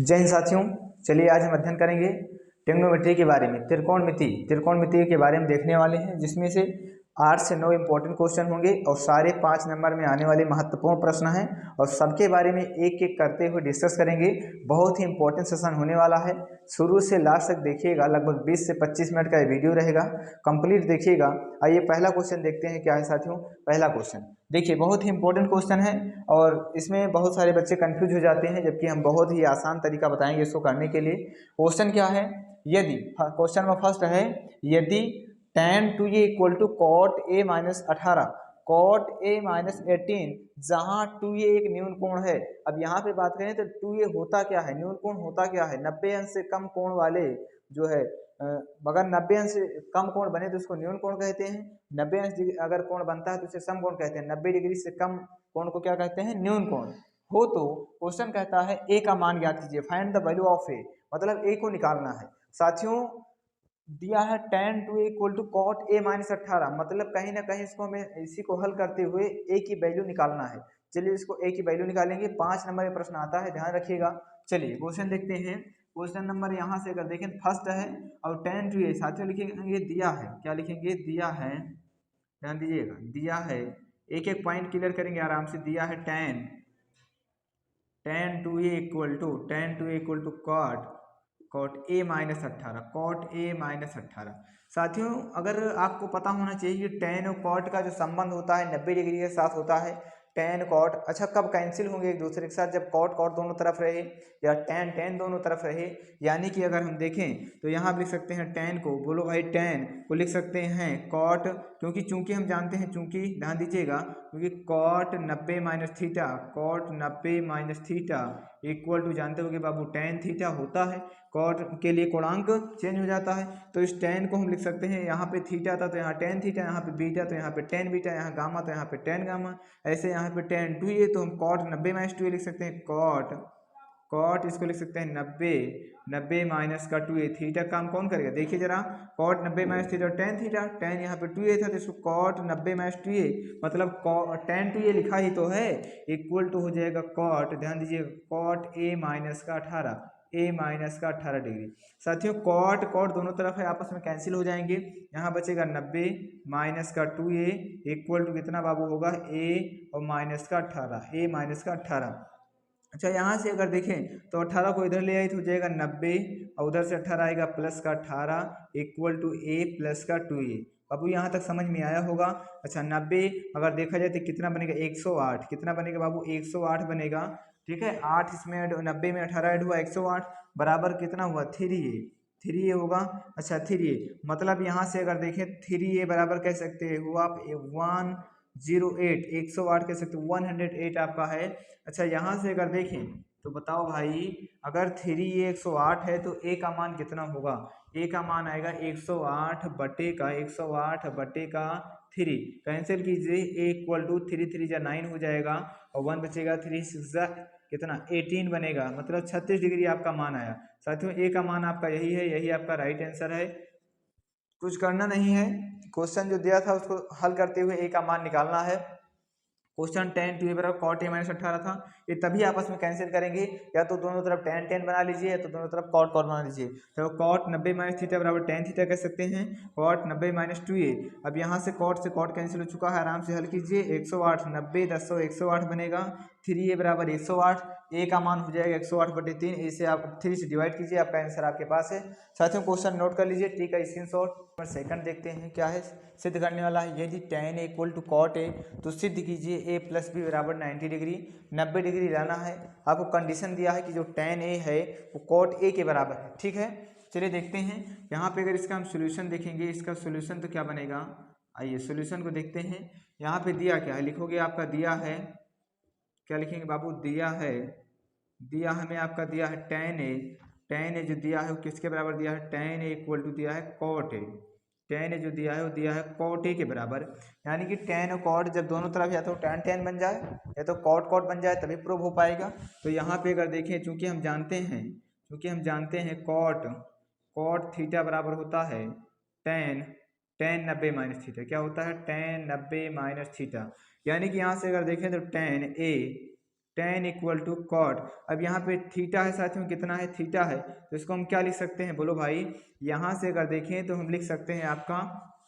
जय हिंद साथियों। चलिए आज हम अध्ययन करेंगे ट्रिग्नोमेट्री के बारे में। त्रिकोणमिति के बारे में देखने वाले हैं, जिसमें से 8 से 9 इंपॉर्टेंट क्वेश्चन होंगे और सारे 5 नंबर में आने वाले महत्वपूर्ण प्रश्न हैं और सबके बारे में एक एक करते हुए डिस्कस करेंगे। बहुत ही इंपॉर्टेंट सेशन होने वाला है। शुरू से लास्ट तक देखिएगा, लगभग 20 से 25 मिनट का ये वीडियो रहेगा, कंप्लीट देखिएगा। आइए पहला क्वेश्चन देखते हैं क्या है साथियों। पहला क्वेश्चन देखिए, बहुत ही इंपॉर्टेंट क्वेश्चन है और इसमें बहुत सारे बच्चे कंफ्यूज हो जाते हैं, जबकि हम बहुत ही आसान तरीका बताएंगे इसको करने के लिए। क्वेश्चन क्या है, यदि क्वेश्चन में फर्स्ट है, यदि tan 2a equal to cot a minus 18 cot a minus 18 जहाँ 2a एक न्यून कोण है। अब यहाँ पे बात करें तो 2a होता क्या है, न्यून कोण होता क्या है, 90 अंश से कम कोण वाले जो है, अगर 90 अंश से कम कोण बने तो उसको न्यून कोण कहते हैं। 90 अंश अगर कोण बनता है तो उसे सम कोण कहते हैं। 90 डिग्री से कम कोण को क्या कहते हैं, न्यून कोण। हो तो क्वेश्चन कहता है ए का मान ज्ञात कीजिए, फाइंड द वैल्यू ऑफ ए, मतलब ए को निकालना है। साथियों दिया है tan 2a equal to cot a minus 18, मतलब कहीं ना कहीं इसको हमें इसी को हल करते हुए a की वैल्यू निकालना है। चलिए इसको a की वैल्यू निकालेंगे। 5 नंबर में प्रश्न आता है, ध्यान रखिएगा। चलिए क्वेश्चन देखते हैं। क्वेश्चन नंबर यहाँ से अगर देखें फर्स्ट है और tan 2a साथियों लिखेंगे दिया है, क्या लिखेंगे, दिया है, ध्यान दीजिएगा, दिया है। एक एक पॉइंट क्लियर करेंगे आराम से। दिया है tan 2a equal to cot A minus 18, cot A minus 18। साथियों अगर आपको पता होना चाहिए कि tan और कॉट का जो संबंध होता है 90 डिग्री के साथ होता है। tan कॉट अच्छा कब कैंसिल होंगे एक दूसरे के साथ, जब कॉट कॉट दोनों तरफ रहे या tan tan दोनों तरफ रहे। यानी कि अगर हम देखें तो यहाँ लिख सकते हैं tan को, बोलो भाई tan को लिख सकते हैं कॉट, क्योंकि चूंकि हम जानते हैं, चूंकि ध्यान दीजिएगा, क्योंकि cot 90 minus theta, cot 90 minus theta equal to जानते हो कि बाबू tan थीटा होता है। कॉट के लिए कोणांक चेंज हो जाता है, तो इस tan को हम लिख सकते हैं, यहाँ पे थीटा था तो यहाँ tan थीटा, यहाँ पे बीटा तो यहाँ पे tan बीटा, यहाँ गामा तो यहाँ पे tan गामा, ऐसे यहाँ पे tan 2a तो हम कॉट 90 माइनस 2a लिख सकते हैं। कॉट इसको लिख सकते हैं 90 माइनस का 2a। थीटा काम कौन करेगा, देखिए जरा, cot 90 minus theta tan theta, tan यहाँ पे 2a था तो इसको कॉट 90 माइनस 2a, मतलब tan 2a लिखा ही तो है, इक्वल टू हो जाएगा कॉट, ध्यान दीजिए, कॉट a माइनस का 18 डिग्री। साथियों कॉट कॉट दोनों तरफ है, आपस में कैंसिल हो जाएंगे। यहाँ बचेगा 90 माइनस का 2a इक्वल टू कितना बाबू होगा, a और माइनस का 18, a माइनस का 18। अच्छा यहाँ से अगर देखें तो 18 को इधर ले आई तो हो जाएगा 90 और उधर से 18 आएगा प्लस का 18 इक्वल टू a प्लस का 2a। बाबू यहाँ तक समझ में आया होगा। अच्छा 90 अगर देखा जाए तो कितना बनेगा, 108, कितना बनेगा बाबू, 108 बनेगा। ठीक है, 8 इसमें 90 में 18 ऐड हुआ, 108 बराबर कितना हुआ, 3a होगा। अच्छा 3a मतलब यहाँ से अगर देखें 3a बराबर कह सकते हो आप 108, 108 कह सकते हो, 108 आपका है। अच्छा यहाँ से अगर देखें तो बताओ भाई, अगर 3a 108 है तो a का मान कितना होगा, a का मान आएगा 108 बटे का 3। कैंसिल कीजिए, a इक्वल टू 3 3 जा 9 हो जाएगा और 1 बचेगा, 3 6 कितना 18 बनेगा, मतलब 36 डिग्री आपका मान आया। साथियों a का मान आपका यही है, यही आपका राइट आंसर है। कुछ करना नहीं है, क्वेश्चन जो दिया था उसको हल करते हुए a का मान निकालना है। क्वेश्चन tan 2a बराबर कॉट a माइनस 18 था, ये तभी आपस में कैंसिल करेंगे, या तो दोनों तरफ tan tan बना लीजिए या तो दोनों तरफ कॉट कॉट बना लीजिए। तो कॉट 90 माइनस थीटा बराबर tan थीटा कह सकते हैं, कॉट 90 माइनस 2a। अब यहाँ से कॉट कैंसिल हो चुका है, आराम से हल कीजिए। 108 90 10 108 बनेगा, 3a बराबर 108, a का मान हो जाएगा 108 बटे 3, a से आप 3 से डिवाइड कीजिए, आपका आंसर आपके पास है। साथियों क्वेश्चन नोट कर लीजिए, ठीक है, स्क्रीनशॉट। पर सेकंड देखते हैं क्या है, सिद्ध करने वाला है। यदि tan a equal to cot a तो सिद्ध कीजिए a प्लस बी बराबर 90 डिग्री। 90 डिग्री लाना है, आपको कंडीशन दिया है कि जो tan a है वो कॉट a के बराबर है। ठीक है, चलिए देखते हैं। यहाँ पे अगर इसका हम सोल्यूशन देखेंगे, इसका सोल्यूशन तो क्या बनेगा, आइए सोल्यूशन को देखते हैं। यहाँ पे दिया क्या है, लिखोगे आपका दिया है, क्या लिखेंगे बाबू, दिया हमें आपका दिया है tan a जो दिया है वो किसके बराबर दिया है, tan a इक्वल टू दिया है कॉट a। tan a जो दिया है वो दिया है कॉट a के बराबर, यानी कि tan और कॉट जब दोनों तरफ या तो tan tan बन जाए या तो कॉट कॉट बन जाए तभी प्रूव हो पाएगा। तो यहाँ पे अगर देखें, चूंकि हम जानते हैं कॉट थीटा बराबर होता है tan 90 माइनस थीटा, क्या होता है tan 90 माइनस थीटा, यानी कि यहाँ से अगर देखें तो tan a tan equal to cot. अब यहाँ पे थीटा है साथियों, कितना है थीटा है, तो इसको हम क्या लिख सकते हैं बोलो भाई। यहाँ से अगर देखें तो हम लिख सकते हैं आपका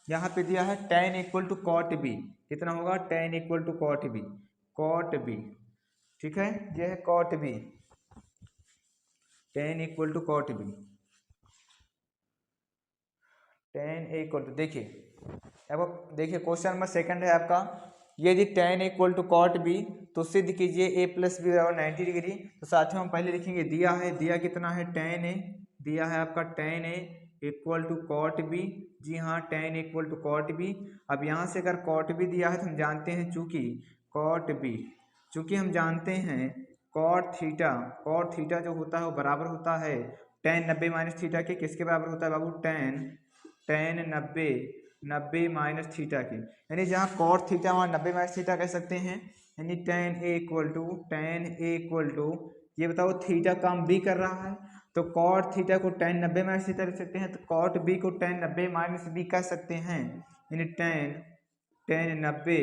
यहाँ पे दिया है tan equal to cot B, कितना होगा tan equal to cot B, cot B, ठीक है, ये है cot B, tan equal to cot B, tan equal to, देखिए अब देखिए क्वेश्चन नंबर सेकंड है आपका, यदि tan equal to cot B तो सिद्ध कीजिए a प्लस बी बराबर 90 डिग्री। तो साथियों हम पहले लिखेंगे, दिया है, दिया कितना है tan a, दिया है आपका tan a equal to cot B, जी हाँ tan equal to cot B. अब यहाँ से अगर कॉट बी दिया है तो हम जानते हैं चूंकि कॉट बी, चूंकि हम जानते हैं कॉट थीटा जो होता है वो बराबर होता है tan 90 माइनस थीटा के, किसके बराबर होता है बाबू, tan 90 माइनस थीटा की, यानी जहाँ कॉट थीटा वहाँ 90 माइनस थीटा कह सकते हैं, यानी tan a इक्वल टू ये बताओ थीटा काम बी कर रहा है तो कॉट थीटा को tan 90 माइनस थीटा लिख सकते हैं, तो कॉट बी को tan 90 माइनस बी कह सकते हैं, यानी tan 90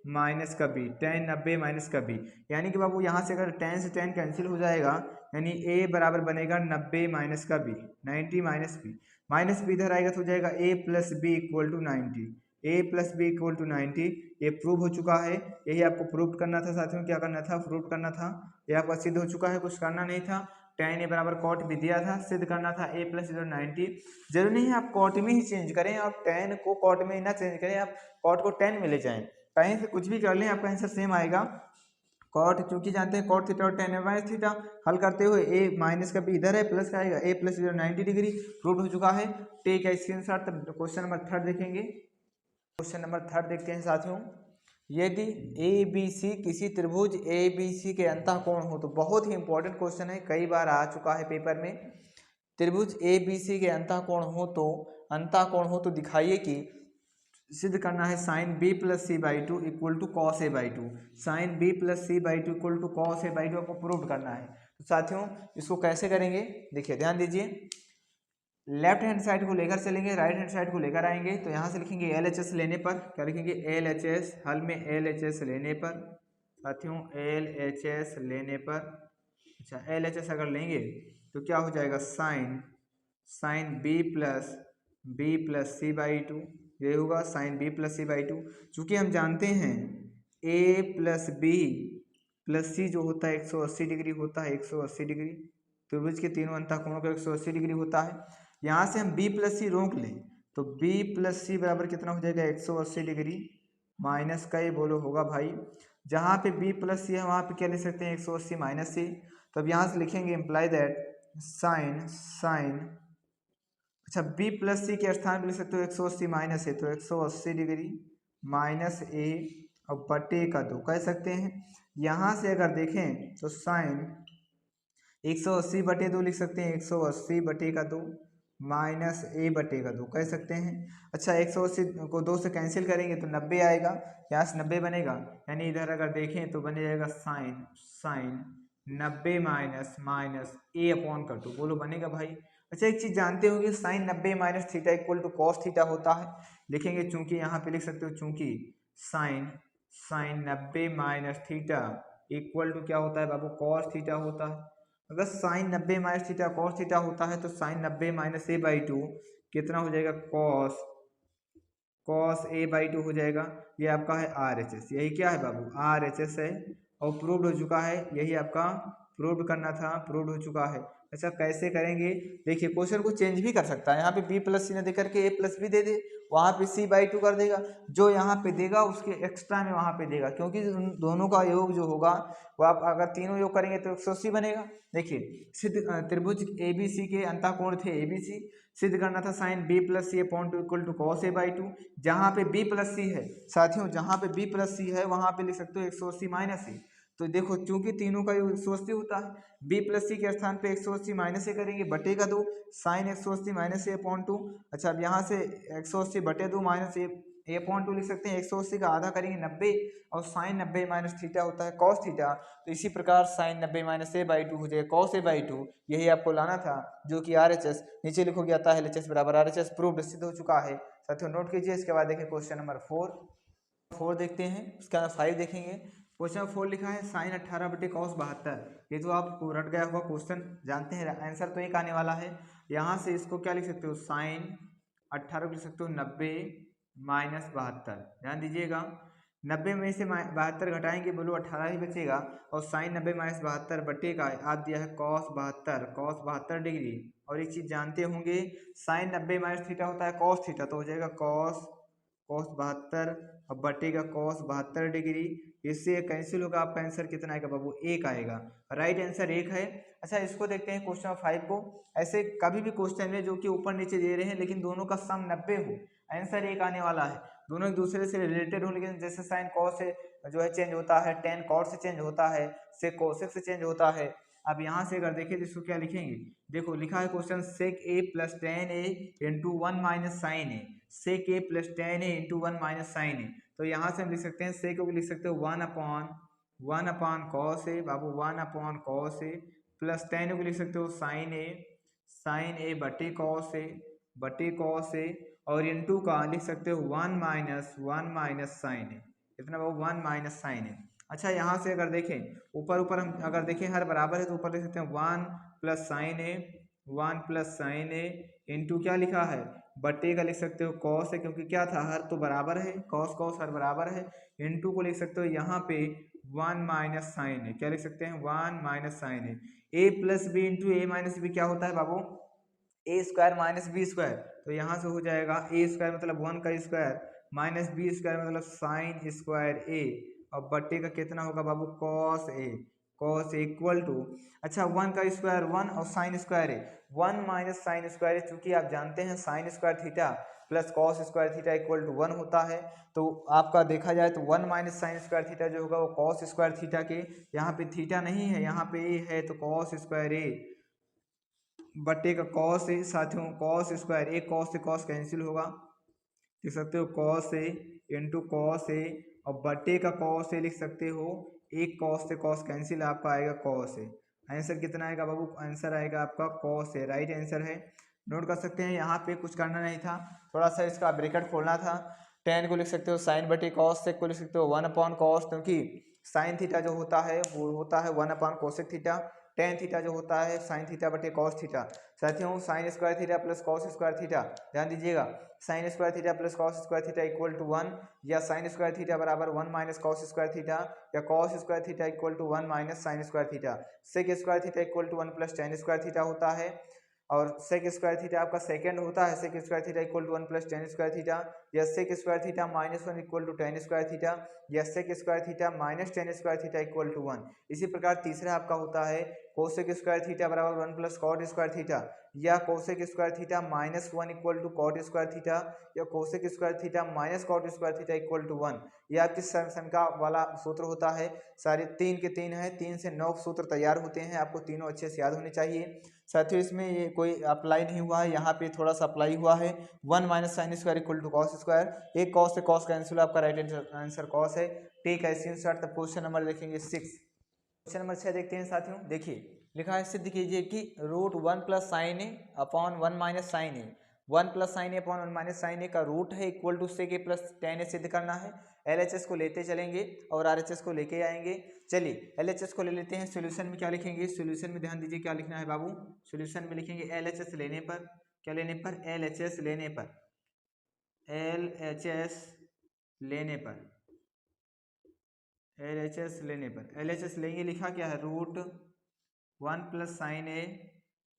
माइनस का बी, tan 90 माइनस का बी, यानी कि बाबू यहाँ से अगर tan से tan कैंसिल हो जाएगा, यानी a बराबर बनेगा 90 माइनस का बी, 90 माइनस बी इधर आएगा तो हो जाएगा a plus B equal to 90, a plus B equal to 90। ये प्रूव हो चुका है, यही आपको प्रूव करना था साथियों, क्या करना था, प्रूव करना था, ये आपका सिद्ध हो चुका है, कुछ करना नहीं था। tan a बराबर कॉट बी दिया था, सिद्ध करना था a प्लस 90। जरूरी नहीं है आप कॉट में ही चेंज करें, आप tan को कॉट में ही ना चेंज करें, आप कॉट को tan में ले जाएं, कहीं से कुछ भी कर लें आपका आंसर सेम आएगा। कॉट चूंकि जानते हैं कॉट थीटा और tan माइनस थीटा, हल करते हुए a माइनस का भी इधर है, प्लस का आएगा, a प्लस 90 डिग्री प्रूव हो चुका है। टेक है स्क्रीनशॉट। तब क्वेश्चन नंबर थर्ड देखेंगे, क्वेश्चन नंबर थर्ड देखते हैं साथियों, यदि ए बी सी किसी त्रिभुज ए बी सी के अंतःकोण हो, तो बहुत ही इंपॉर्टेंट क्वेश्चन है, कई बार आ चुका है पेपर में। त्रिभुज ए बी सी के अंतःकोण हो तो दिखाइए कि, सिद्ध करना है sine B plus C by two equal to cos A by two, sine B plus C by two equal to cos A by two आपको प्रूव करना है। तो साथियों इसको कैसे करेंगे, देखिए ध्यान दीजिए, लेफ्ट हैंड साइड को लेकर चलेंगे, राइट हैंड साइड को लेकर आएंगे, तो यहाँ से लिखेंगे एल एच एस लेने पर, क्या लिखेंगे एल एच एस, हल में एल एच एस लेने पर साथियों, एल एच एस लेने पर, अच्छा एल एच एस अगर लेंगे तो क्या हो जाएगा, sine B plus C by two, ये होगा sine B plus C by two. चूँकि हम जानते हैं A plus B plus C जो होता है 180 डिग्री होता है, 180 डिग्री, त्रिभुज के तीनों अंतःकोणों का 180 डिग्री होता है। यहाँ से हम b प्लस सी रोक लें तो b प्लस सी बराबर कितना हो जाएगा, 180 डिग्री माइनस का, ये बोलो होगा भाई, जहाँ पे b प्लस सी है वहाँ पे क्या लिख सकते हैं, 180 माइनस सी। तो अब यहाँ से लिखेंगे इम्प्लाई दैट साइन, अच्छा b प्लस सी के स्थान पे लिख सकते हो 180 माइनस है, तो 180 डिग्री माइनस ए और बटे का 2 कह सकते हैं। यहाँ से अगर देखें तो साइन 180 बटे 2 लिख सकते हैं, 180 बटे का 2 माइनस ए बटे का 2 कह सकते हैं। अच्छा 180 को 2 से कैंसिल करेंगे तो 90 आएगा, यहाँ से 90 बनेगा, यानी इधर अगर देखें तो बन जाएगा साइन 90 माइनस ए अपॉन का 2, बोलो बनेगा भाई। अच्छा एक चीज़ जानते होंगे, sine 90 minus theta equal to cos theta होता है, लिखेंगे चूंकि यहाँ पे लिख सकते हो चूंकि sine 90 minus theta equal to क्या होता है बाबू, कॉस थीटा होता है। अगर sine 90 minus theta cos theta होता है तो sine 90 minus A by two कितना हो जाएगा, कॉस ए बाई टू हो जाएगा। ये आपका है आर एच एस, यही क्या है बाबू, आर एच एस है, और प्रूव्ड हो चुका है, यही आपका प्रूव्ड करना था, प्रूव्ड हो चुका है। अच्छा कैसे करेंगे, देखिए क्वेश्चन को चेंज भी कर सकता है, यहाँ पे बी प्लस सी न दे करके ए प्लस बी दे दे, वहाँ पे सी बाई टू कर देगा, जो यहाँ पे देगा उसके एक्स्ट्रा में वहाँ पे देगा, क्योंकि दोनों का योग जो होगा वो आप अगर तीनों योग करेंगे तो 180 बनेगा। देखिए सिद्ध त्रिभुज ए बी सी के अंतःकोण थे ए बी सी, सिद्ध करना था sine B plus C upon two equal to cos A by two, जहाँ पे बी प्लस सी है साथियों, जहाँ पे बी प्लस सी है वहाँ पे लिख सकते हो 180 माइनस सी। तो देखो चूंकि तीनों का योग 180 होता है, बी प्लस सी के स्थान पे 180 माइनस ए करेंगे, बटे का 2 साइन 180 माइनस ए अपॉन टू। अच्छा अब यहाँ से 180 बटे 2 माइनस ए अपॉन टू लिख सकते हैं, 180 का आधा करेंगे 90, और साइन 90 माइनस थीटा होता है कॉस थीटा, तो इसी प्रकार sine 90 minus A by two हो जाएगा कॉस ए बाई टू, यही आपको लाना था, जो कि आर एच एस नीचे लिखोगे आता है एल एच एस बराबर आर एच एस, प्रूव्ड सिद्ध हो चुका है साथियों, नोट कीजिए। इसके बाद देखिए क्वेश्चन नंबर 4 देखते हैं, उसका 5 देखेंगे। क्वेश्चन 4 लिखा है साइन 18/cos 72। ये तो आपको रट गया होगा क्वेश्चन, जानते हैं आंसर तो एक आने वाला है। यहाँ से इसको क्या लिख सकते हो, साइन 18 लिख सकते हो 90 माइनस 72। ध्यान दीजिएगा 90 में से 72 घटाएंगे, बोलो 18 ही बचेगा। और साइन 90 माइनस 72 बटे का आप दिया है cos 72 डिग्री। और एक चीज जानते होंगे साइन 90 माइनस थीटा होता है कॉस थीटा, तो हो जाएगा कॉस 72 और बटे का cos 72 डिग्री। इससे कैंसिल होगा, आपका आंसर कितना आएगा बाबू, एक आएगा। राइट आंसर एक है। अच्छा इसको देखते हैं क्वेश्चन 5 को। ऐसे कभी भी क्वेश्चन में जो कि ऊपर नीचे दे रहे हैं लेकिन दोनों का सम 90 हो, आंसर एक आने वाला है। दोनों एक दूसरे से रिलेटेड हो, लेकिन जैसे साइन कॉस से जो है चेंज होता है, टेन कॉट से चेंज होता है, सेक कोसेक से चेंज होता है। अब यहाँ से अगर देखें तो इसको क्या लिखेंगे, देखो लिखा है question sec A plus tan A into 1 minus sine A, sec A plus tan A into 1 minus sine ए। तो यहाँ से हम लिख सकते हैं सेक को लिख सकते हो 1 upon cos A Babu, 1 upon cos A, plus ten को लिख सकते हो साइन ए बटे कॉस ए, और इंटू का लिख सकते हो 1 माइनस साइन ए, इतना बाबू 1 माइनस साइन ए। अच्छा यहाँ से अगर देखें ऊपर हम अगर देखें हर बराबर है तो ऊपर लिख सकते हैं 1 प्लस साइन ए इंटू क्या लिखा है बटे का लिख सकते हो कॉस है, क्योंकि क्या था हर तो बराबर है, कॉस हर बराबर है। इंटू को लिख सकते हो यहाँ पे 1 माइनस साइन है, क्या लिख सकते हैं 1 माइनस साइन है। ए plus B into A minus B क्या होता है बाबू, ए स्क्वायर माइनस बी स्क्वायर। तो यहाँ से हो जाएगा ए स्क्वायर मतलब 1 का स्क्वायर माइनस बी स्क्वायर मतलब साइन स्क्वायर ए, और बट्टे का कितना होगा बाबू कॉस ए इक्वल टू, अच्छा 1 का स्क्वायर 1 और sine square A 1 minus sine square, चूंकि आप जानते हैं sine square theta plus cos square theta equal to 1 होता है। तो आपका देखा जाए तो 1 माइनस साइन स्क्वायर थीटा जो होगा वो कॉस स्क्वायर थीटा के, यहाँ पे थीटा नहीं है यहाँ पे ए है तो कॉस स्क्वायर ए बट्टे का कॉस ए, साथियों कॉस स्क्वायर ए कॉस से कॉस कैंसिल होगा, लिख सकते हो cos A into cos A, और बट्टे का कॉस ए लिख सकते हो, एक कॉस से कॉस कैंसिल आपका आएगा कॉस ए। आंसर कितना आएगा बाबू, आंसर आएगा आपका कॉस ए, राइट आंसर है। नोट कर सकते हैं यहाँ पे कुछ करना नहीं था, थोड़ा सा इसका ब्रैकेट खोलना था। टेन को लिख सकते हो साइन बटे कॉस, सेक को लिख सकते हो 1 अपॉन कॉस, क्योंकि साइन थीटा जो होता है वो होता है 1 upon cosec theta, tan theta जो होता है साइन थीटा बटे कॉस थीटा। साथियों sine square theta plus cos square theta, ध्यान दीजिएगा sine square theta plus cos square theta equal to 1, या साइन स्क्वायर थीटा बराबर 1 माइनस कॉस स्क्वायर थीटा, या cos square theta equal to 1 minus sine square theta. Sec square theta equal to 1 plus tan square theta होता है, और sec square theta आपका second होता है, sec square theta equal to 1 plus tan square theta, या sec square theta minus 1 equal to tan square theta, या sec square theta minus tan square theta equal to 1। इसी प्रकार तीसरा आपका होता है कोसेक स्क्वायर थीटा बराबर 1 प्लस कॉट स्क्वायर थीटा, या cosec square theta minus 1 equal to cot square theta, या cosec square theta minus cot square theta equal to 1। यह आपकी संख्या वाला सूत्र होता है, सारे 3 के 3 है, 3 से 9 सूत्र तैयार होते हैं, आपको तीनों अच्छे से याद होने चाहिए। साथियों इसमें ये कोई अप्लाई नहीं हुआ है, यहाँ पे थोड़ा सा अप्लाई हुआ है 1 minus sine square equal to cos square, एक कॉस से कॉस कैंसिल, आपका राइट आंसर कॉस है। ठीक है सीन शॉर्ट। तब क्वेश्चन नंबर देखेंगे 6, क्वेश्चन नंबर 6 देखते हैं साथियों। देखिए लिखा है सिद्ध कीजिए कि root 1 plus sine A upon 1 minus sine A, 1 plus sine A upon 1 minus sine A का रूट है equal to sec A plus tan A सिद्ध करना है। एलएचएस को लेते चलेंगे और आरएचएस को लेके आएंगे। चलिए एलएचएस को ले लेते हैं। सॉल्यूशन में क्या लिखेंगे, सॉल्यूशन में ध्यान दीजिए क्या लिखना है बाबू, सॉल्यूशन में लिखेंगे एलएचएस लेने पर, क्या लेने पर, एलएचएस लेने पर, एलएचएस लेने पर, एलएचएस लेने पर, एलएचएस लेंगे, लिखा क्या है root 1 plus sine A,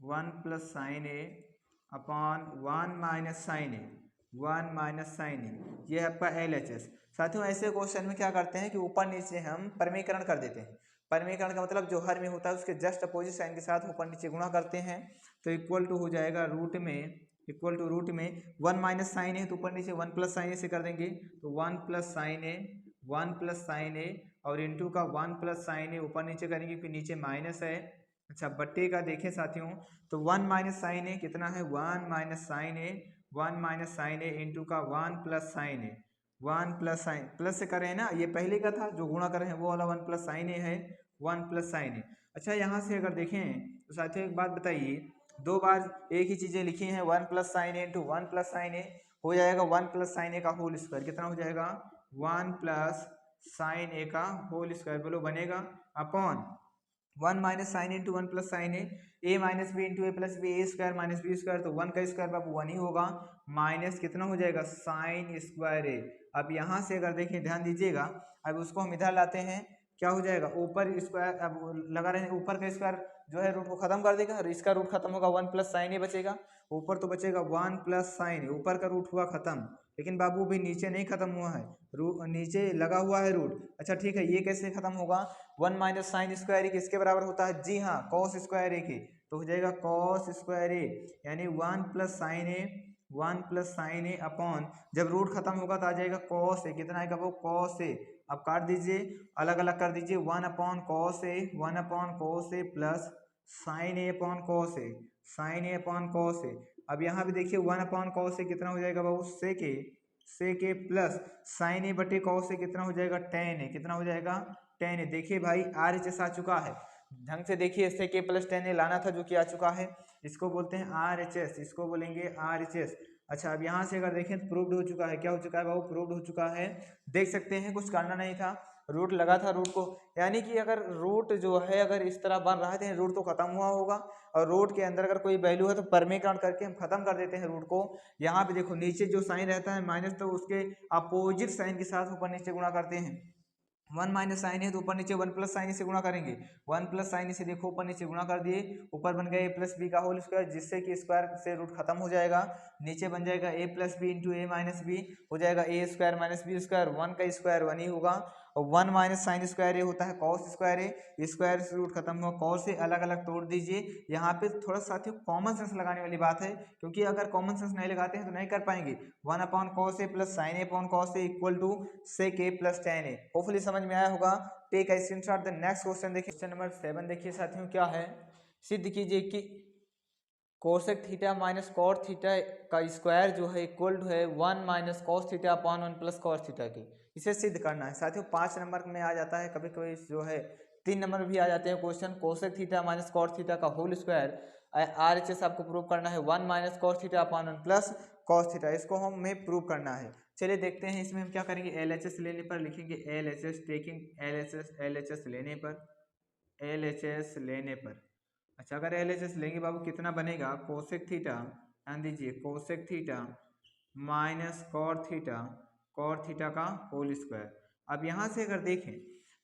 1 plus sine A upon 1 minus sine A, 1 minus sine ए, ये है आपका एलएचएस। साथियों ऐसे क्वेश्चन में क्या करते हैं कि ऊपर नीचे हम परमीकरण कर देते हैं। परमीकरण का मतलब जो हर में होता है उसके जस्ट अपोजिट साइन के साथ ऊपर नीचे गुणा करते हैं, तो इक्वल टू हो जाएगा रूट में, इक्वल टू रूट में 1 माइनस साइन ए तो ऊपर नीचे 1 प्लस साइन ए से कर देंगे, तो 1 plus sine A, 1 plus sine ए, और इंटू का 1 प्लस साइन ए ऊपर नीचे करेंगे, फिर नीचे माइनस है। अच्छा बट्टे का देखें साथियों तो 1 माइनस साइन ए कितना है, 1 minus sine A, 1 minus sine A into का 1 plus sine A, 1 plus sign, plus से कर रहे हैं ना, ये पहले का था जो गुणा कर रहे हैं वो वाला 1 प्लस साइन ए है, 1 प्लस साइन ए। अच्छा यहाँ से अगर देखें तो साथियों एक बात बताइए, दो बार एक ही चीजें लिखी हैं, 1 प्लस साइन ए इंटू 1 प्लस साइन ए, हो जाएगा 1 प्लस साइन ए का होल स्क्वायर, कितना हो जाएगा 1 प्लस साइन ए का होल स्क्वायर, बोलो बनेगा upon 1 minus sine into 1 plus sine A minus B into A plus B, A square minus B square, तो 1 का स्क्वायर बाबू 1 ही होगा, माइनस कितना हो जाएगा साइन स्क्वायर ए। अब यहाँ से अगर देखें ध्यान दीजिएगा, अब उसको हम इधर लाते हैं, क्या हो जाएगा ऊपर स्क्वायर, अब लगा रहे हैं ऊपर का स्क्वायर जो है रूट को खत्म कर देगा और इसका रूट खत्म होगा, 1 प्लस साइन ए बचेगा, ऊपर तो बचेगा 1 प्लस साइन ए, ऊपर का रूट हुआ खत्म, लेकिन बाबू भी नीचे नहीं खत्म हुआ है, रूट नीचे लगा हुआ है रूट। अच्छा ठीक है, ये कैसे खत्म होगा, 1 माइनस साइन स्क्वायर ए किसके बराबर होता है, जी हाँ कॉस स्क्वायर ए के, तो हो जाएगा कॉस स्क्वायर ए, यानी 1 plus sine A, 1 plus sine A upon, जब रूट खत्म होगा तो आ जाएगा कॉस ए, कितना आएगा वो कॉस ए, अब काट दीजिए अलग अलग कर दीजिए, 1 upon cos A, 1 upon cos A plus sine A upon cos A, sign A upon cos ए। अब यहाँ भी देखिए 1 अपॉन कॉस ए कितना हो जाएगा बाबू सेक ए प्लस साइन ए बटे कॉस ए कितना हो जाएगा टेन ए, कितना हो जाएगा टेन ए। देखिए भाई RHS आ चुका है, ढंग से देखिए सेक ए प्लस टेन ए लाना था जो कि आ चुका है, इसको बोलते हैं RHS, इसको बोलेंगे RHS। अच्छा अब यहाँ से अगर देखें तो प्रूव्ड हो चुका है, क्या हो चुका है बाबू प्रूव्ड हो चुका है, देख सकते हैं कुछ करना नहीं था, रूट लगा था रूट को, यानी कि अगर रूट जो है अगर इस तरह बन रहा है तो रूट तो खत्म हुआ होगा, और रूट के अंदर अगर कोई वैल्यू है तो परमीकरण करके हम खत्म कर देते हैं रूट को। यहाँ पे देखो नीचे जो साइन रहता है माइनस, तो उसके अपोजिट साइन के साथ ऊपर नीचे गुणा करते हैं, 1 माइनस साइन है तो ऊपर नीचे 1 प्लस साइन से गुणा करेंगे, 1 प्लस साइन से देखो ऊपर नीचे गुणा कर दिए, ऊपर बन गया ए प्लस बी का होल स्क्वायर, जिससे कि स्क्वायर से रूट खत्म हो जाएगा, नीचे बन जाएगा ए plus B into A minus B, हो जाएगा ए स्क्वायर माइनस बी स्क्वायर, 1 का स्क्वायर 1 ही होगा, और 1 माइनस साइन स्क्वायर ए होता है कॉस स्क्वायर ए, स्क्वायर से रूट खत्म हुआ, कॉस से अलग अलग तोड़ दीजिए। यहाँ पे थोड़ा साथियों कॉमन सेंस लगाने वाली बात है, क्योंकि अगर कॉमन सेंस नहीं लगाते हैं तो नहीं कर पाएंगे, 1 upon cos A plus sine A upon cos A equal to sec A plus tan A. Hopefully समझ में आया होगा, take a screenshot. The next question देखिए, क्वेश्चन नंबर 7 देखिए साथियों क्या है, सिद्ध कीजिए कि cosec theta minus cot theta का स्क्वायर जो है इक्वल टू है 1 minus cos theta upon 1 plus cos theta की, इसे सिद्ध करना है साथियों। 5 नंबर में आ जाता है, कभी कभी जो है 3 नंबर में भी आ जाते हैं question, cosec theta minus cot theta का होल स्क्वायर, RHS आपको प्रूव करना है 1 minus cos theta upon 1 plus cos theta, इसको हमें प्रूव करना है। चलिए देखते हैं इसमें हम क्या करेंगे, LHS लेने पर लिखेंगे LHS, टेकिंग LHS लेने पर, LHS लेने पर, अच्छा अगर LHS लेंगे बाबू कितना बनेगा, कोसेक थीटा, ध्यान दीजिए cosec theta minus cot theta का होल स्क्वायर। अब यहाँ से अगर देखें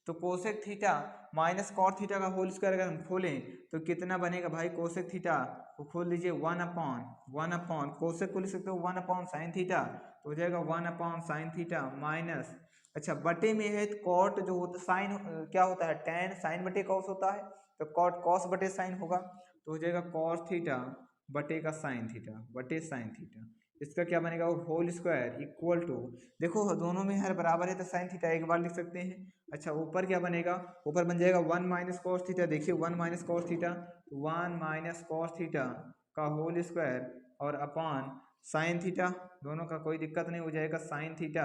तो cosec theta minus cot theta का होल स्क्वायर अगर हम खोलें तो कितना बनेगा भाई, कोसेक थीटा को खोल लीजिए 1 अपॉन कोसेक को लिख सकते हो 1 अपॉन साइन थीटा, तो हो जाएगा 1 अपॉन साइन थीटा माइनस, अच्छा बटे में है तो कॉट जो होता है साइन क्या होता है टेन साइन बटे कॉस होता है, तो कॉट कॉस बटे साइन होगा, तो हो जाएगा कॉस थीटा बटे का साइन थीटा बटे साइन थीटा, इसका क्या बनेगा वो होल स्क्वायर इक्वल टू, देखो दोनों में हर बराबर है तो साइन थीटा एक बार लिख सकते हैं। अच्छा ऊपर क्या बनेगा, ऊपर बन जाएगा 1 माइनस कॉस थीटा, देखिए 1 minus cos theta, 1 minus cos theta का होल स्क्वायर और अपॉन साइन थीटा, दोनों का कोई दिक्कत नहीं, हो जाएगा साइन थीटा।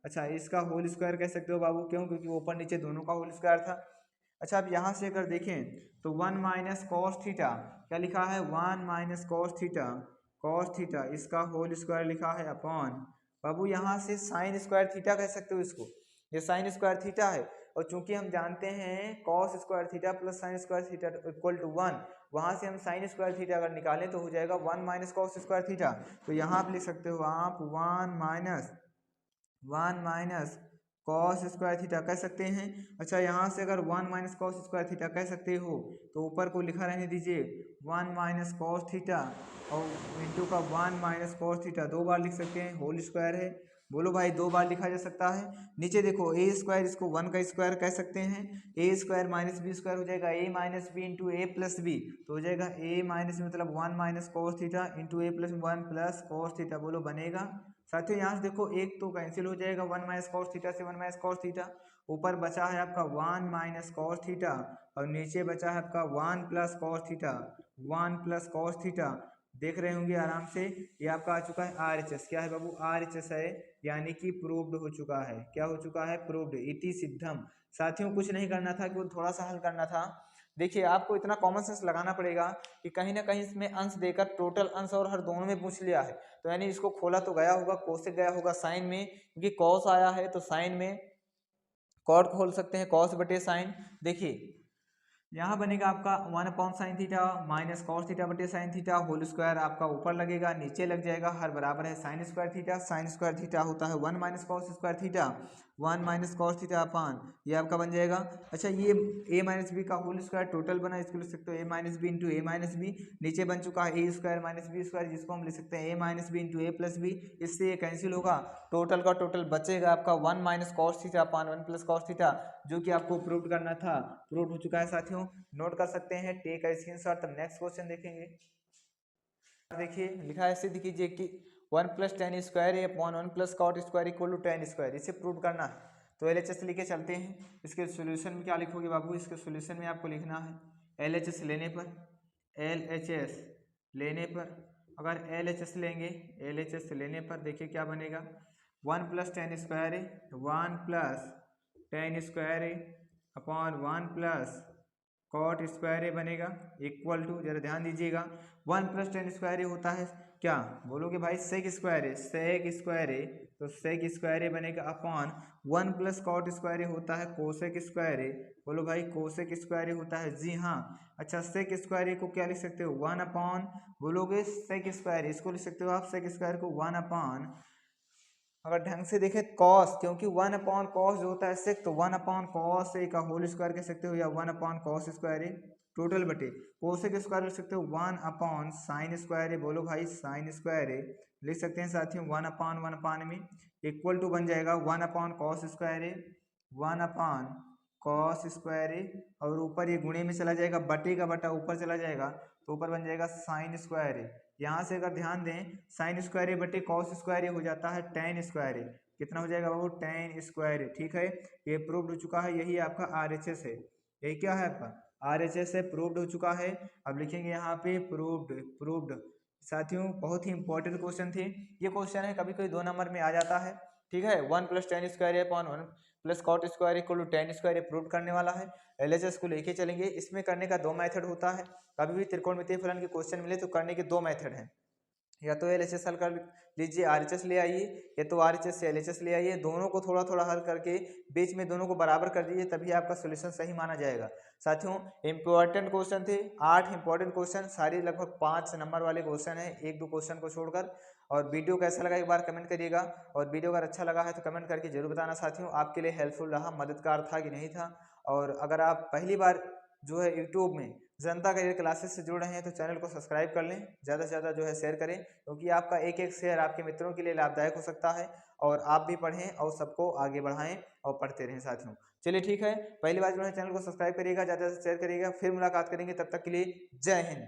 अच्छा इसका होल स्क्वायर कह सकते हो बाबू, क्यों, क्योंकि ऊपर नीचे दोनों का होल स्क्वायर था। अच्छा अब यहाँ से अगर देखें तो 1 माइनस कॉस थीटा क्या लिखा है, 1 माइनस कॉस थीटा इसका होल स्क्वायर लिखा है अपॉन, बाबू यहाँ से साइन स्क्वायर थीटा कह सकते हो इसको, ये साइन स्क्वायर थीटा है, और चूंकि हम जानते हैं cos square theta plus sine square theta equal to 1, वहाँ से हम साइन स्क्वायर थीटा अगर निकालें तो हो जाएगा 1 माइनस कॉस स्क्वायर थीटा, तो यहाँ आप लिख सकते हो आप 1 माइनस कॉस स्क्वायर थीटा कह सकते हैं। अच्छा यहाँ से अगर 1 माइनस कॉस स्क्वायर थीटा कह सकते हो तो ऊपर को लिखा रहने दीजिए 1 माइनस कॉस थीटा और इंटू का 1 माइनस कॉस थीटा, दो बार लिख सकते हैं, होल स्क्वायर है, बोलो भाई दो बार लिखा जा सकता है। नीचे देखो ए स्क्वायर, इसको 1 का स्क्वायर कह सकते हैं, ए स्क्वायर माइनस बी स्क्वायर हो जाएगा ए minus B into A plus B, तो हो जाएगा ए माइनस मतलब 1 minus cos theta into A plus 1 plus cos theta, बोलो बनेगा। साथियों यहाँ से देखो एक तो कैंसिल हो जाएगा 1 माइनस कॉस थीटा से 1 माइनस कॉस थीटा, ऊपर बचा है आपका 1 माइनस कॉस थीटा और नीचे बचा है आपका 1 plus cos theta, 1 plus cos theta, देख रहे होंगे आराम से, ये आपका आ चुका है RHS, क्या है बाबू RHS है, यानी कि प्रूव्ड हो चुका है, क्या हो चुका है प्रूव्ड, इति सिद्धम। साथियों कुछ नहीं करना था, केवल थोड़ा सा हल करना था। देखिए आपको इतना कॉमन सेंस लगाना पड़ेगा कि कहीं ना कहीं इसमें अंश देकर टोटल अंश और हर दोनों में पूछ लिया है, तो यानी इसको खोला तो गया होगा, कोसेक गया होगा साइन में, क्योंकि कॉस आया है तो साइन में कॉट को खोल सकते हैं कॉस बटे साइन। देखिए यहाँ बनेगा आपका 1/sin theta minus cos theta बटे साइन थीटा होल स्क्वायर आपका ऊपर लगेगा नीचे लग जाएगा, हर बराबर है साइन स्क्वायर थीटा होता है 1 minus cos square theta 1 minus cos theta upon ये आपका बन जाएगा। अच्छा ये a माइनस बी का होल स्क्वायर टोटल बना, इसको लिख सकते हो a minus B into A minus B, नीचे बन चुका है A square minus B square जिसको हम लिख सकते हैं a minus B into A plus B, इससे ये कैंसिल होगा, टोटल का टोटल बचेगा आपका 1 माइनस कॉस थीटा अपान 1 प्लस कॉस थीटा, जो कि आपको प्रूव करना था, प्रूव हो चुका है साथियों, नोट कर सकते हैं, टेक अ स्क्रीनशॉट। तब नेक्स्ट क्वेश्चन देखेंगे। देखिए लिखा है सिद्ध कीजिए कि 1 plus tan square upon 1 plus cot square equal to tan square, इसे प्रूव करना है। तो LHS लेके चलते हैं। इसके सॉल्यूशन में क्या लिखोगे बाबू, इसके सॉल्यूशन में आपको लिखना है LHS लेने पर, LHS लेने पर अगर LHS लेंगे, LHS लेने पर देखिए क्या बनेगा, 1 प्लस टेन स्क्वायर है 1 प्लस टेन स्क्वायर है अपॉन 1 प्लस कॉट स्क्वायर ए बनेगा इक्वल टू, जरा ध्यान दीजिएगा, 1 प्लस टेन स्क्वायर ए होता है क्या, बोलोगे भाई सेक स्क्वायर है, सेक स्क्वायर ए, तो सेक स्क्वायर ए बनेगा अपॉन 1 प्लस कॉट स्क्वायर ए होता है कोसेक स्क्वायर ए, बोलो भाई कोसेक स्क्वायर ए होता है, जी हाँ। अच्छा सेक स्क्वायर ए को क्या लिख सकते हो 1 अपॉन, बोलोगे सेक स्क्वायर इसको लिख सकते हो आप सेक स्क्वायर को 1 अपॉन, अगर ढंग से देखें कॉस, क्योंकि 1 अपॉन कॉस जो होता है सेक, तो 1 अपॉन कॉस ए का होल स्क्वायर कह सकते हो या 1 अपॉन कॉस स्क्वायर ए टोटल बटे कोसेक स्क्वायर लिख सकते हो 1 अपॉन साइन स्क्वायर ए, बोलो भाई साइन स्क्वायर ए लिख सकते हैं साथियों 1 अपॉन में इक्वल टू बन जाएगा 1 upon cos square A, 1 upon cos square A, और ऊपर ये गुणे में चला जाएगा, बटे का बटा ऊपर चला जाएगा, तो ऊपर बन जाएगा साइन स्क्वायर ए। यहाँ से अगर ध्यान दें साइन स्क्वायर ए बटे कॉस स्क्वायर ए हो जाता है टेन स्क्वायर ए, कितना हो जाएगा बाबू टेन स्क्वायर ए, ठीक है, ये प्रूव्ड हो चुका है, यही आपका RHS है, यही क्या है आपका RHS है, प्रूव्ड हो चुका है। अब लिखेंगे यहाँ पे प्रूव्ड, प्रूव्ड साथियों बहुत ही इंपॉर्टेंट क्वेश्चन थे, ये क्वेश्चन है कभी कभी 2 नंबर में आ जाता है, ठीक है, 1 plus tan square upon 1 plus cot square equal to tan square prove करने वाला है। LHS को लेके चलेंगे, इसमें करने का 2 मेथड होता है, कभी भी त्रिकोणमितीय फलन के क्वेश्चन मिले तो करने के 2 मेथड हैं, या तो LHS हल कर लीजिए RHS ले आइए, या तो RHS से LHS ले आइए, दोनों को थोड़ा थोड़ा हल करके बीच में दोनों को बराबर कर दीजिए, तभी आपका सोल्यूशन सही माना जाएगा। साथियों इंपॉर्टेंट क्वेश्चन थे 8 इंपॉर्टेंट क्वेश्चन, सारे लगभग 5 नंबर वाले क्वेश्चन है, 1-2 क्वेश्चन को छोड़कर। और वीडियो कैसा लगा एक बार कमेंट करिएगा, और वीडियो अगर अच्छा लगा है तो कमेंट करके जरूर बताना साथियों, आपके लिए हेल्पफुल रहा, मददगार था कि नहीं था। और अगर आप पहली बार जो है यूट्यूब में जनता करियर क्लासेस से जुड़ रहे हैं तो चैनल को सब्सक्राइब कर लें, ज़्यादा से ज़्यादा जो है शेयर करें, क्योंकि आपका एक एक शेयर आपके मित्रों के लिए लाभदायक हो सकता है, और आप भी पढ़ें और सबको आगे बढ़ाएं और पढ़ते रहें साथियों। चलिए ठीक है, पहली बार जो है चैनल को सब्सक्राइब करिएगा, ज़्यादा से शेयर करिएगा, फिर मुलाकात करेंगे, तब तक के लिए जय हिंद।